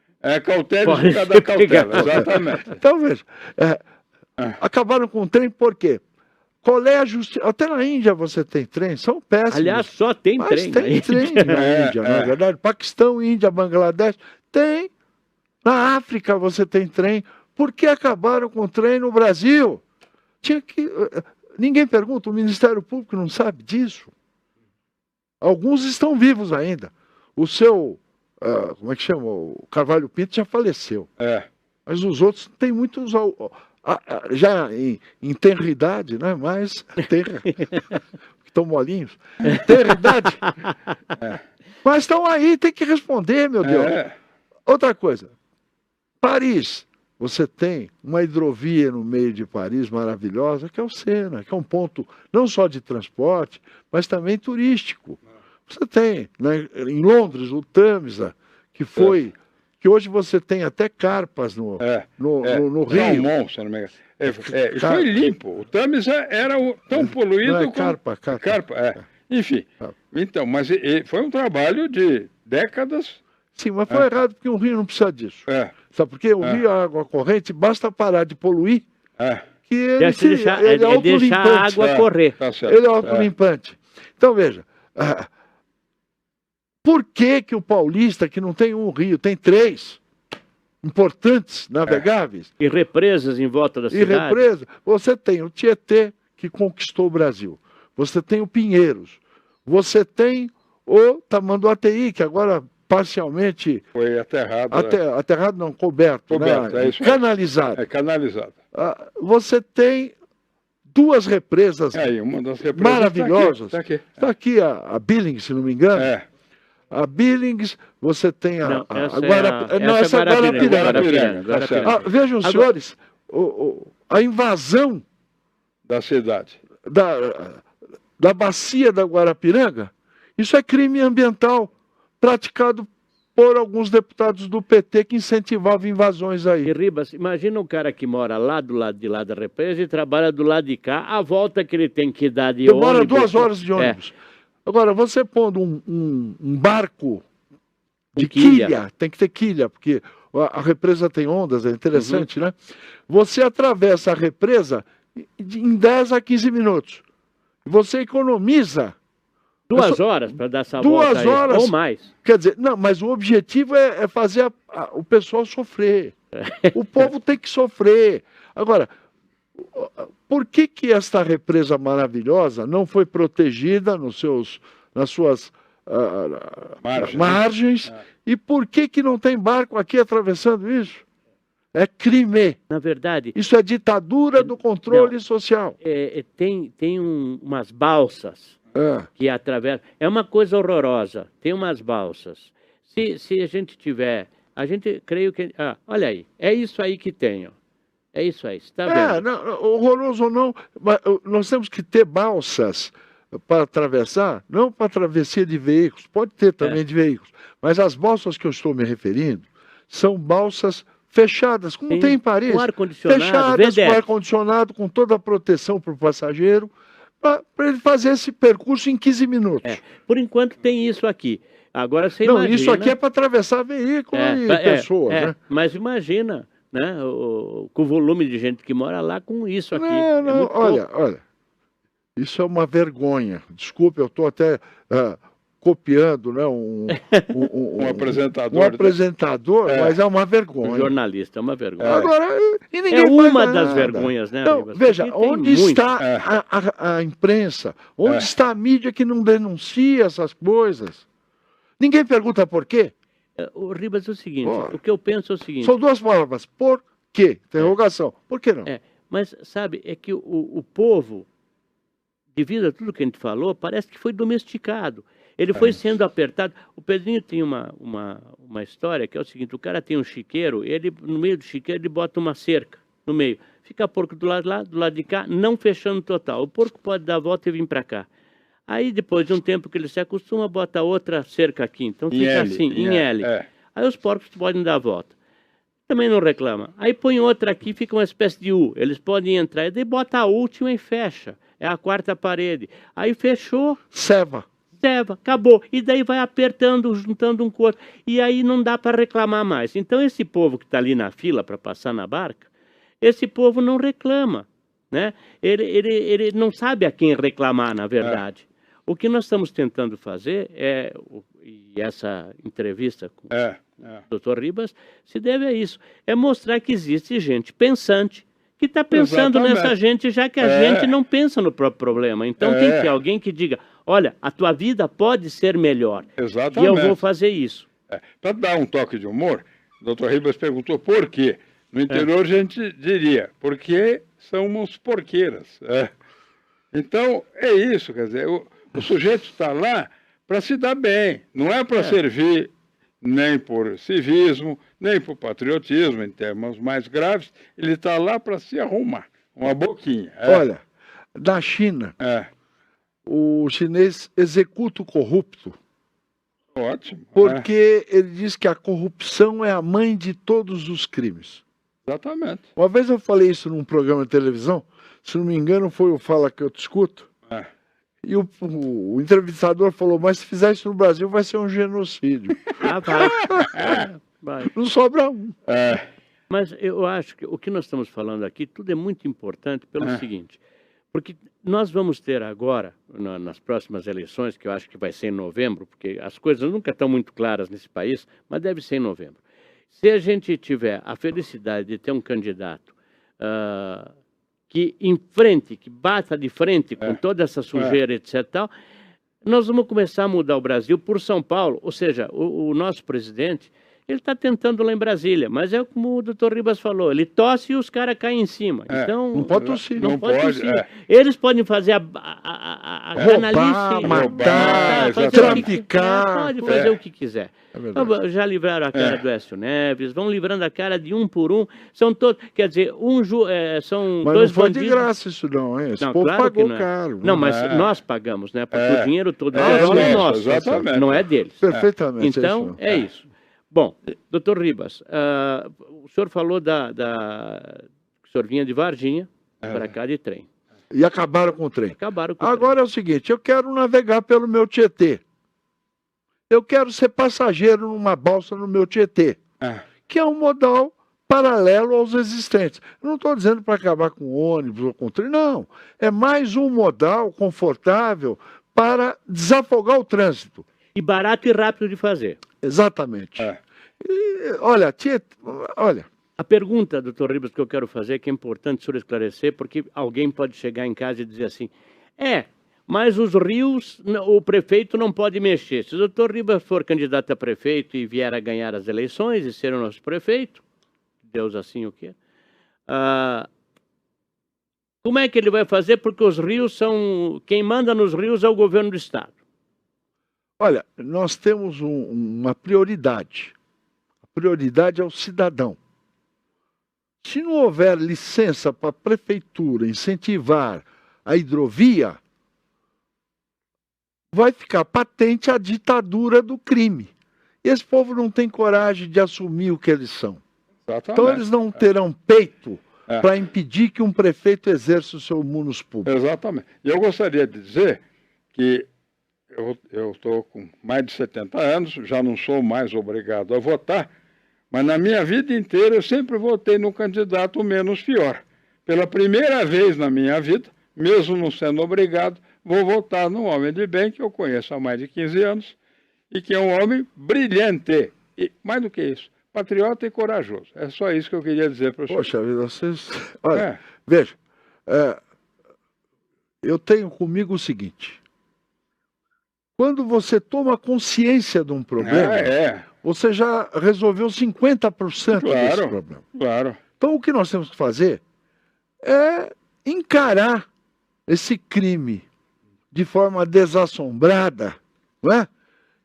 Cautele de cada cautela, exatamente. Então, veja... Acabaram com o trem por quê? Qual é a justiça? Até na Índia você tem trem, são péssimos. Aliás, só tem trem. Tem trem na Índia, não é verdade? Paquistão, Índia, Bangladesh, tem. Na África você tem trem. Por que acabaram com o trem no Brasil? Ninguém pergunta, o Ministério Público não sabe disso. Alguns estão vivos ainda. O seu, como é que chama? O Carvalho Pinto já faleceu. Mas os outros têm muitos... já em tenridade, né? Mas estão molinhos. Tenridade. Mas estão aí, tem que responder, meu Deus. Outra coisa. Paris. Você tem uma hidrovia no meio de Paris maravilhosa, que é o Sena, que é um ponto não só de transporte, mas também turístico. Você tem, né, em Londres, o Tâmisa, que foi... que hoje você tem até carpas no Rio. Salmão, se não me engano. Foi limpo. O Tâmisa era tão poluído como... Carpa. Enfim, então, mas foi um trabalho de décadas. Sim, mas foi errado porque o Rio não precisa disso. Sabe por quê? O Rio, a água corrente, basta parar de poluir, que ele é autolimpante. Deixar a água correr. Ele é autolimpante. Então, veja... Por que que o paulista, que não tem um rio, tem 3 importantes navegáveis? E represas em volta da cidade. E represas. Você tem o Tietê, que conquistou o Brasil. Você tem o Pinheiros. Você tem o Tamanduateí, que agora parcialmente... Foi aterrado. Aterrado não, coberto. Né? Canalizado. Canalizado. Você tem 2 represas uma das represas maravilhosas. Está aqui a Billings, se não me engano. A Billings, você tem essa é Guarapiranga. Vejam, senhores, a invasão da cidade, da bacia da Guarapiranga, isso é crime ambiental praticado por alguns deputados do PT que incentivavam invasões aí. E Ribas, imagina um cara que mora lá do lado de lá da represa e trabalha do lado de cá, a volta que ele tem que dar de ônibus... Demora 2 horas de ônibus. Agora, você pondo um barco de quilha, tem que ter quilha, porque a represa tem ondas, é interessante, né? Você atravessa a represa em 10 a 15 minutos. Você economiza... 2 horas para dar essa volta aí, 2 horas, ou mais. Quer dizer, não, mas o objetivo é fazer o pessoal sofrer. O povo tem que sofrer. Agora... Por que esta represa maravilhosa não foi protegida nas suas margens. E por que não tem barco aqui atravessando isso? É crime. Na verdade... Isso é ditadura do controle social. Tem umas balsas que atravessam. É uma coisa horrorosa. Tem umas balsas. Se a gente tiver... A gente, creio que... olha aí. É isso aí que tem, ó. É isso aí. Você está vendo? Não, horroroso ou não, mas nós temos que ter balsas para atravessar, não para travessia de veículos. Pode ter também de veículos. Mas as balsas que eu estou me referindo são balsas fechadas, como tem em Paris. Com ar-condicionado, fechadas, com ar-condicionado, com toda a proteção para o passageiro, para ele fazer esse percurso em 15 minutos. Por enquanto tem isso aqui. Agora você imagina... Não, isso aqui é para atravessar veículo e pessoas, né? Mas imagina, né, com o volume de gente que mora lá com isso aqui. Não, olha, isso é uma vergonha. Desculpe, eu estou até... copiando, né, um apresentador, mas é uma vergonha. Um jornalista, é uma vergonha. Agora, e ninguém é uma das vergonhas, né, então, Ribas? veja, onde está a imprensa? Onde está a mídia que não denuncia essas coisas? Ninguém pergunta por quê? O Ribas, é o seguinte, o que eu penso é o seguinte... São duas palavras, por quê? Interrogação. Por que não? Mas, sabe, é que o povo, devido a tudo que a gente falou, parece que foi domesticado. Ele foi sendo apertado. O Pedrinho tem uma história que é o seguinte: o cara tem um chiqueiro, no meio do chiqueiro ele bota uma cerca no meio. Fica porco do lado lá, do lado de cá, não fechando total. O porco pode dar a volta e vir para cá. Aí depois de um tempo que ele se acostuma, bota outra cerca aqui. Então fica assim, em L. Aí os porcos podem dar a volta. Também não reclama. Aí põe outra aqui, fica uma espécie de U. Eles podem entrar. E daí bota a última e fecha. É a quarta parede. Aí fechou. Ceva, acabou. E daí vai apertando, juntando um com o outro. E aí não dá para reclamar mais. Então esse povo que está ali na fila para passar na barca, esse povo não reclama, né? Ele não sabe a quem reclamar, na verdade. O que nós estamos tentando fazer e essa entrevista com o Dr. Ribas se deve a isso, é mostrar que existe gente pensante, que está pensando nessa gente, já que a gente não pensa no próprio problema. Então tem que ter alguém que diga: olha, a tua vida pode ser melhor. Exatamente. E eu vou fazer isso. Para dar um toque de humor, o Dr. Ribas perguntou por quê. No interior a gente diria, porque somos porqueiras. Então, é isso, quer dizer, o sujeito está lá para se dar bem, não é para servir nem por civismo, nem por patriotismo, em termos mais graves, ele está lá para se arrumar, uma boquinha. Olha, na China, o chinês executa o corrupto. Ótimo. Porque ele diz que a corrupção é a mãe de todos os crimes. Exatamente. Uma vez eu falei isso num programa de televisão, se não me engano foi o Fala Que Eu Te Escuto, e o entrevistador falou: mas se fizer isso no Brasil vai ser um genocídio. Vai. Não sobra um. Mas eu acho que o que nós estamos falando aqui, tudo é muito importante pelo seguinte, porque nós vamos ter agora, nas próximas eleições, que eu acho que vai ser em novembro, porque as coisas nunca estão muito claras nesse país, mas deve ser em novembro. Se a gente tiver a felicidade de ter um candidato que enfrente, que bata de frente com toda essa sujeira, etc. Tal, nós vamos começar a mudar o Brasil por São Paulo. Ou seja, o nosso presidente, ele está tentando lá em Brasília, mas é como o doutor Ribas falou, ele tosse e os caras caem em cima. Então, não pode tossir. Não pode tossir. Eles podem fazer a canalice, matar, fazer traficar. Pode fazer o que quiser. Já livraram a cara do Écio Neves, vão livrando a cara de um por um. São todos, quer dizer, são mas dois não foi bandidos. De graça isso não, hein? Esse povo claro pagou não caro. Não, mas nós pagamos, né? Porque o dinheiro todo é nosso, exatamente. Não é deles. Perfeitamente. Então, é isso. Bom, doutor Ribas, o senhor falou que o senhor vinha de Varginha para cá de trem. E acabaram com o trem. Acabaram com Agora é o seguinte, eu quero navegar pelo meu Tietê. Eu quero ser passageiro numa balsa no meu Tietê, que é um modal paralelo aos existentes. Eu não estou dizendo para acabar com ônibus ou com trem, não. É mais um modal confortável para desafogar o trânsito. E barato e rápido de fazer. Exatamente. E, olha, olha. A pergunta, doutor Ribas, que eu quero fazer, que é importante o senhor esclarecer, porque alguém pode chegar em casa e dizer assim, Mas os rios, o prefeito não pode mexer. Se o doutor Ribas for candidato a prefeito e vier a ganhar as eleições e ser o nosso prefeito, Deus assim o quer, como é que ele vai fazer? Porque os rios são... Quem manda nos rios é o governo do Estado. Olha, nós temos uma prioridade. A prioridade é o cidadão. Se não houver licença para a prefeitura incentivar a hidrovia, vai ficar patente a ditadura do crime. E esse povo não tem coragem de assumir o que eles são. Exatamente. Então eles não terão peito para impedir que um prefeito exerça o seu munus público. Exatamente. E eu gostaria de dizer que eu estou com mais de 70 anos, já não sou mais obrigado a votar, mas na minha vida inteira eu sempre votei no candidato menos pior. Pela primeira vez na minha vida, mesmo não sendo obrigado, vou votar num homem de bem que eu conheço há mais de 15 anos e que é um homem brilhante. E, mais do que isso, patriota e corajoso. É só isso que eu queria dizer para o senhor. Poxa vida, vocês... Olha, veja, eu tenho comigo o seguinte. Quando você toma consciência de um problema, você já resolveu 50% desse problema. Claro. Então o que nós temos que fazer é encarar esse crime de forma desassombrada, não é?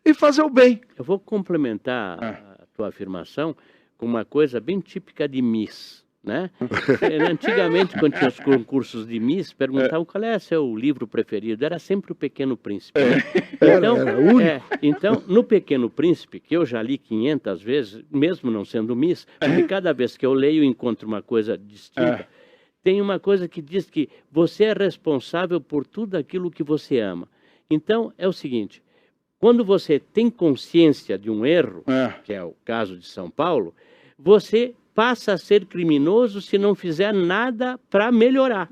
E fazer o bem. Eu vou complementar a tua afirmação com uma coisa bem típica de Miss, né? Antigamente, quando tinha os concursos de Miss, perguntavam qual é seu livro preferido. Era sempre O Pequeno Príncipe. Então, então, no Pequeno Príncipe, que eu já li 500 vezes, mesmo não sendo Miss, porque cada vez que eu leio encontro uma coisa distinta, tem uma coisa que diz que você é responsável por tudo aquilo que você ama. Então, é o seguinte, quando você tem consciência de um erro, que é o caso de São Paulo, você passa a ser criminoso se não fizer nada para melhorar.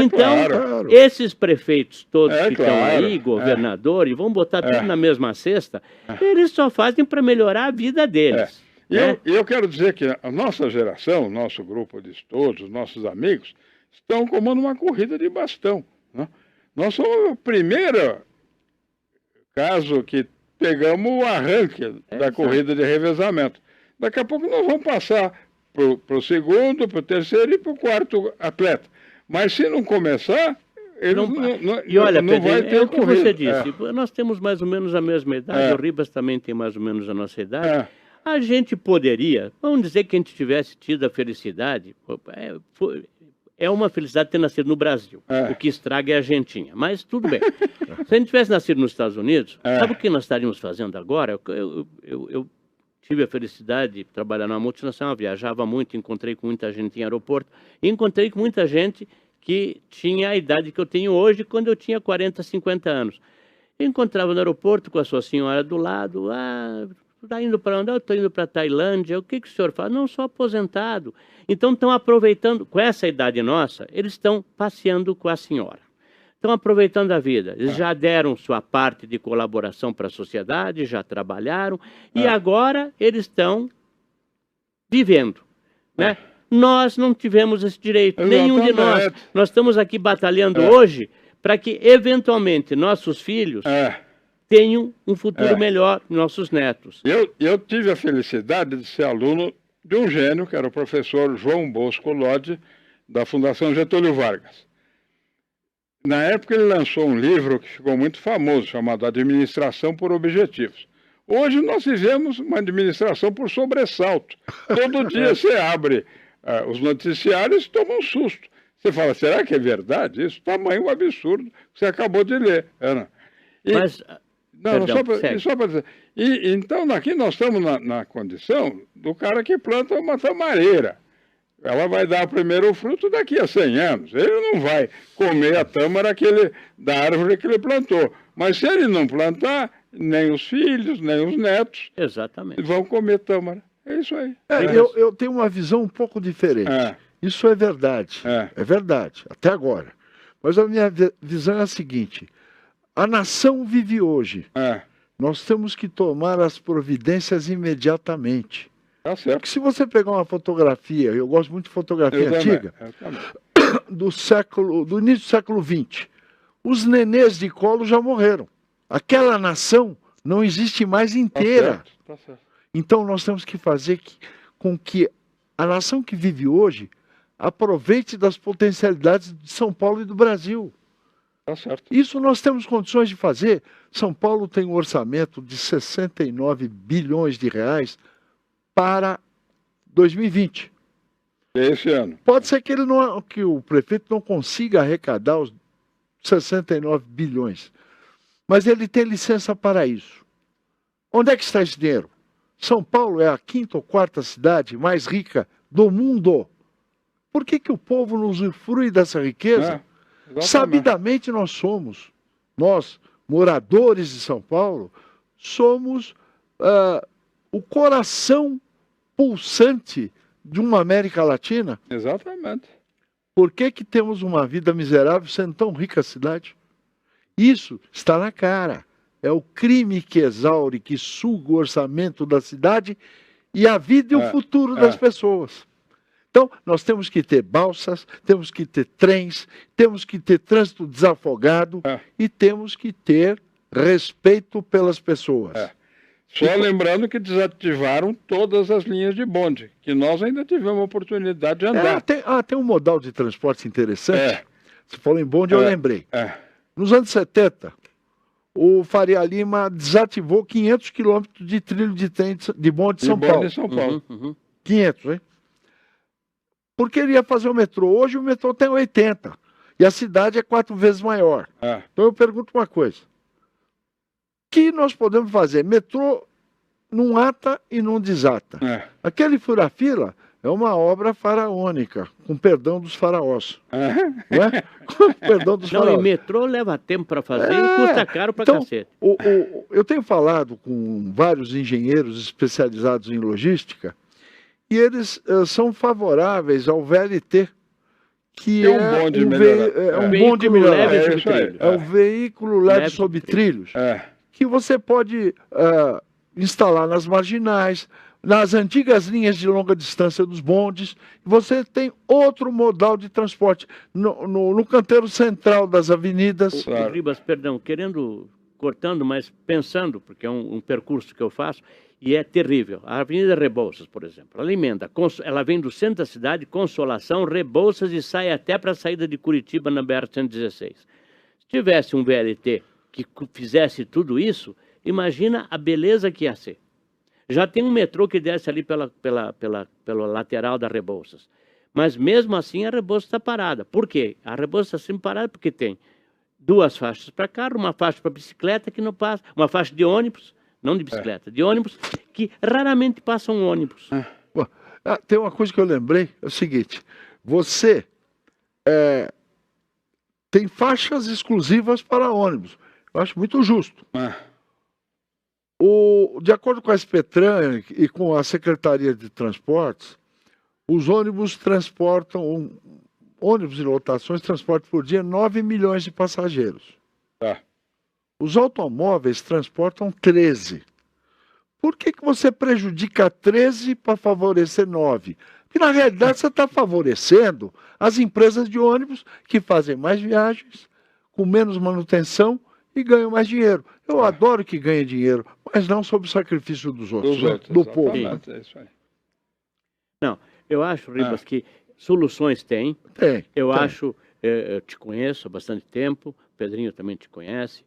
Então, esses prefeitos todos que estão aí, governador, e vão botar tudo na mesma cesta, eles só fazem para melhorar a vida deles. E eu quero dizer que a nossa geração, o nosso grupo de estudos, os nossos amigos, estão como numa corrida de bastão. Né? Nós somos o primeiro caso que pegamos o arranque da corrida de revezamento. Daqui a pouco nós vamos passar para o segundo, para o terceiro e para o quarto atleta. Mas se não começar, ele não vai ter é o que corrida. você disse. Nós temos mais ou menos a mesma idade, o Ribas também tem mais ou menos a nossa idade. A gente poderia, vamos dizer que a gente tivesse tido a felicidade, é uma felicidade ter nascido no Brasil, o que estraga é a gentinha, mas tudo bem. Se a gente tivesse nascido nos Estados Unidos, sabe o que nós estaríamos fazendo agora? Eu tive a felicidade de trabalhar numa multinacional, viajava muito, encontrei com muita gente em aeroporto, e encontrei com muita gente que tinha a idade que eu tenho hoje, quando eu tinha 40, 50 anos. Eu encontrava no aeroporto com a sua senhora do lado, está indo para onde? Eu estou indo para a Tailândia. O que o senhor faz? Não, sou aposentado. Então estão aproveitando, com essa idade nossa, eles estão passeando com a senhora. Estão aproveitando a vida. Eles já deram sua parte de colaboração para a sociedade, já trabalharam, e agora eles estão vivendo. Né? Nós não tivemos esse direito, nenhum de nós. Nós estamos aqui batalhando hoje para que, eventualmente, nossos filhos tenham um futuro melhor, nossos netos. Eu tive a felicidade de ser aluno de um gênio, que era o professor João Bosco Lodge, da Fundação Getúlio Vargas. Na época ele lançou um livro que ficou muito famoso, chamado Administração por Objetivos. Hoje nós vivemos uma administração por sobressalto. Todo dia você abre os noticiários e toma um susto. Você fala, será que é verdade isso? Tamanho absurdo que você acabou de ler. Mas... Não, só para dizer. Então, aqui nós estamos na condição do cara que planta uma tamareira. Ela vai dar primeiro o fruto daqui a 100 anos. Ele não vai comer a tâmara da árvore que ele plantou. Mas se ele não plantar, nem os filhos, nem os netos vão comer tâmara. É isso aí. Eu tenho uma visão um pouco diferente. Isso é verdade. É verdade, até agora. Mas a minha visão é a seguinte. A nação vive hoje. Nós temos que tomar as providências imediatamente. Tá certo. Porque se você pegar uma fotografia, eu gosto muito de fotografia antiga, do início do século XX, os nenês de colo já morreram. Aquela nação não existe mais inteira. Tá certo. Então nós temos que fazer com que a nação que vive hoje aproveite das potencialidades de São Paulo e do Brasil. Tá certo. Isso nós temos condições de fazer. São Paulo tem um orçamento de 69 bilhões de reais para 2020. Esse ano. Pode ser que, que o prefeito não consiga arrecadar os 69 bilhões, mas ele tem licença para isso. Onde é que está esse dinheiro? São Paulo é a 5ª ou 4ª cidade mais rica do mundo. Por que o povo não usufrui dessa riqueza? Sabidamente nós, moradores de São Paulo, somos o coração pulsante de uma América Latina. Exatamente. Por que temos uma vida miserável sendo tão rica a cidade? Isso está na cara. É o crime que exaure, que suga o orçamento da cidade e a vida e o futuro das pessoas. Então, nós temos que ter balsas, temos que ter trens, temos que ter trânsito desafogado e temos que ter respeito pelas pessoas. Só lembrando que desativaram todas as linhas de bonde, que nós ainda tivemos a oportunidade de andar. Tem um modal de transporte interessante. Você falou em bonde, eu lembrei. Nos anos 70, o Faria Lima desativou 500 quilômetros de trilho de trem de bonde de São Paulo. 500, hein? Porque ele ia fazer o metrô. Hoje o metrô tem 80. E a cidade é 4 vezes maior. Então eu pergunto uma coisa. O que nós podemos fazer? Metrô não ata e não desata. Aquele fura-fila é uma obra faraônica, com perdão dos faraós. Não é? Com perdão dos faraós. Não, e metrô leva tempo para fazer e custa caro para cacete. Eu tenho falado com vários engenheiros especializados em logística, e eles são favoráveis ao VLT, que é um bonde melhorado. É o veículo leve sobre trilhos, que você pode instalar nas marginais, nas antigas linhas de longa distância dos bondes. Você tem outro modal de transporte no canteiro central das avenidas. Ribas, perdão, cortando, mas pensando, porque é um percurso que eu faço, e é terrível. A Avenida Rebouças, por exemplo, ela vem do centro da cidade, Consolação, Rebouças, e sai até para a saída de Curitiba na BR-116. Se tivesse um VLT que fizesse tudo isso, imagina a beleza que ia ser. Já tem um metrô que desce ali pela lateral da Rebouças. Mas mesmo assim a Rebouças está parada. Por quê? A Rebouças está sempre parada porque tem 2 faixas para carro, uma faixa para bicicleta que não passa, uma faixa de ônibus, não de bicicleta, de ônibus, que raramente passa um ônibus. Tem uma coisa que eu lembrei, é o seguinte, você tem faixas exclusivas para ônibus. Eu acho muito justo. De acordo com a SPTran e com a Secretaria de Transportes, os ônibus transportam, ônibus e lotações transportam por dia 9 milhões de passageiros. Os automóveis transportam 13. Por que você prejudica 13 para favorecer 9? Porque, na realidade, você está favorecendo as empresas de ônibus que fazem mais viagens, com menos manutenção e ganham mais dinheiro. Eu adoro que ganhe dinheiro, mas não sob o sacrifício dos outros, do povo. É isso aí. Não, eu acho, Ribas, que soluções tem. Eu acho, eu te conheço há bastante tempo, o Pedrinho também te conhece,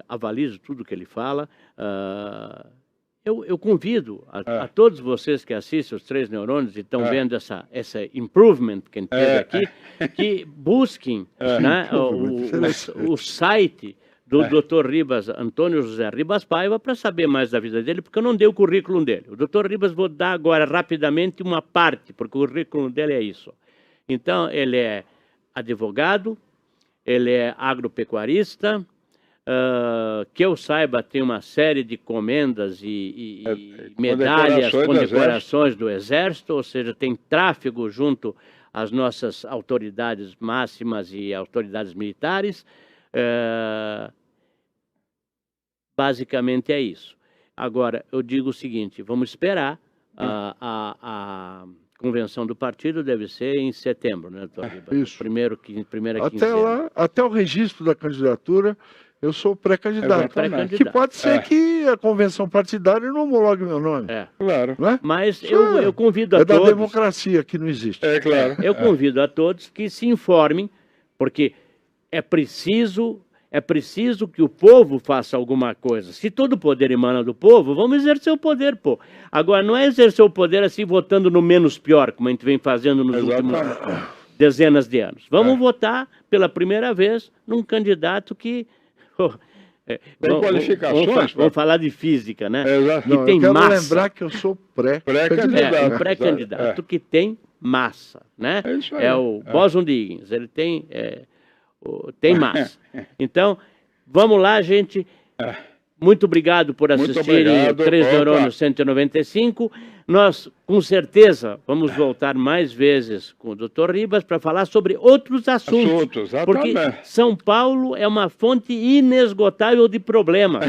avalizo tudo que ele fala. Eu convido a todos vocês que assistem os 3 Neurônios e estão vendo essa improvement que a gente teve aqui, que busquem o site do Dr. Ribas, Antônio José Ribas Paiva, para saber mais da vida dele, porque eu não dei o currículo dele. O Dr. Ribas vou dar agora rapidamente uma parte, porque o currículo dele é isso. Então, ele é advogado, ele é agropecuarista, que eu saiba, tem uma série de comendas e medalhas, condecorações do Exército, ou seja, tem tráfego junto às nossas autoridades máximas e autoridades militares. Basicamente é isso. Agora, eu digo o seguinte, vamos esperar convenção do partido deve ser em setembro, né, doutor Ribas? Isso. Primeira Até quinzena. lá, até o registro da candidatura, eu sou pré-candidato. Exatamente. Que pode ser que a convenção partidária não homologue meu nome. É. Claro. Não é? Mas Isso eu convido a é da todos... democracia que não existe. É claro. Eu convido a todos que se informem, porque é preciso que o povo faça alguma coisa. Se todo o poder emana do povo, vamos exercer o poder, pô. Agora, não é exercer o poder assim, votando no menos pior, como a gente vem fazendo nos últimos dezenas de anos. Vamos votar pela primeira vez num candidato que... Tem qualificações. Vamos falar de física, né? Exato. Que Não, tem eu quero massa. lembrar que eu sou Pré-candidato. Um pré-candidato que tem massa, né? É isso aí. É o Boson Diggins, ele tem, tem massa. Então, vamos lá, gente. Muito obrigado por Muito assistirem obrigado. 3 Opa. Neurônios 195. Nós, com certeza, vamos voltar mais vezes com o Dr. Ribas para falar sobre outros assuntos. Porque Exatamente. São Paulo é uma fonte inesgotável de problemas.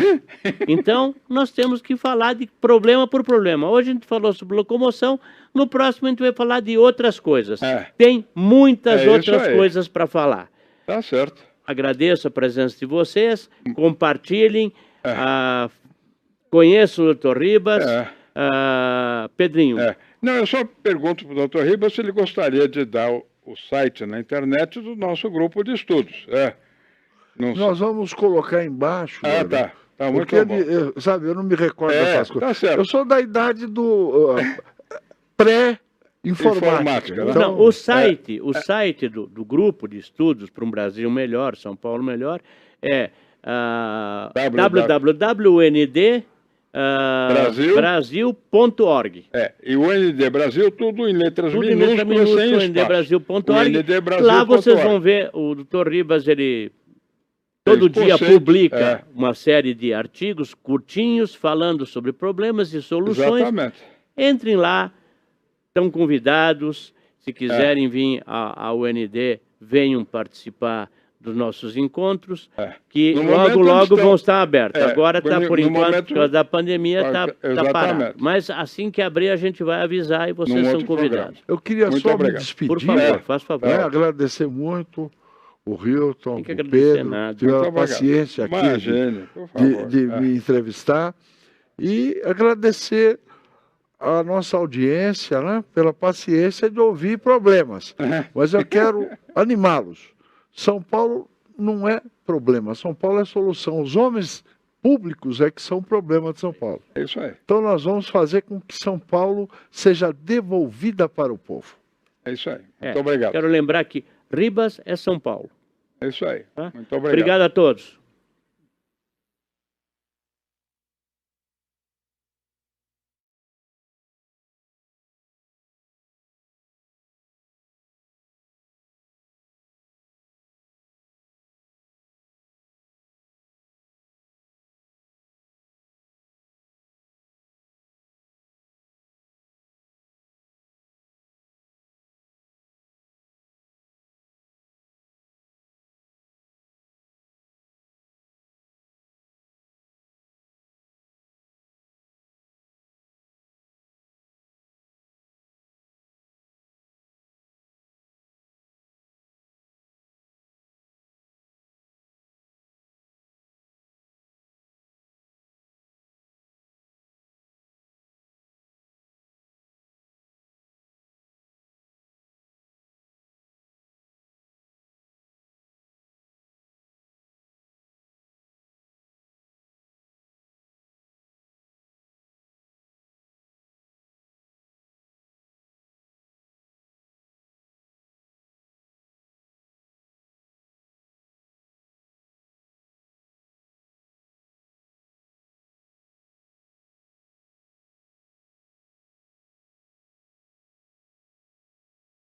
Então, nós temos que falar de problema por problema. Hoje a gente falou sobre locomoção, no próximo a gente vai falar de outras coisas. Tem muitas É isso outras aí. coisas para falar. Tá certo. Agradeço a presença de vocês, compartilhem, conheçam o Dr. Ribas. Pedrinho. Não, eu só pergunto para o Dr. Ribas se ele gostaria de dar o site na internet do nosso grupo de estudos. Nós vamos colocar embaixo. Tá. Tá muito porque bom. sabe, eu não me recordo dessas coisas. Tá certo. Eu sou da idade do pré-informática. né? Então, Não, o site do grupo de estudos para um Brasil melhor, São Paulo melhor, é www.und Brasil.org. E o ND Brasil, tudo em letras Tudo em letra minúsculas, sem espaço. ndbrasil.org. ndbrasil.org. Lá vocês vão ver, o Dr. Ribas, ele todo dia publica uma série de artigos curtinhos, falando sobre problemas e soluções. Exatamente. Entrem lá, estão convidados. Se quiserem vir ao UND, venham participar dos nossos encontros, que logo vão estar abertos. Agora está, por enquanto, por causa da pandemia, está parado. Mas assim que abrir, a gente vai avisar e vocês são convidados. Eu queria só me despedir. Por favor, faça favor. Agradecer muito o Hilton, o agradecer Pedro, nada. pela paciência aqui de me entrevistar. E agradecer a nossa audiência, né, pela paciência de ouvir problemas. Mas eu quero animá-los. São Paulo não é problema, São Paulo é solução. Os homens públicos é que são o problema de São Paulo. É isso aí. Então nós vamos fazer com que São Paulo seja devolvida para o povo. É isso aí. Muito obrigado. Quero lembrar que Ribas é São Paulo. É isso aí. Tá? Muito obrigado. Obrigado a todos.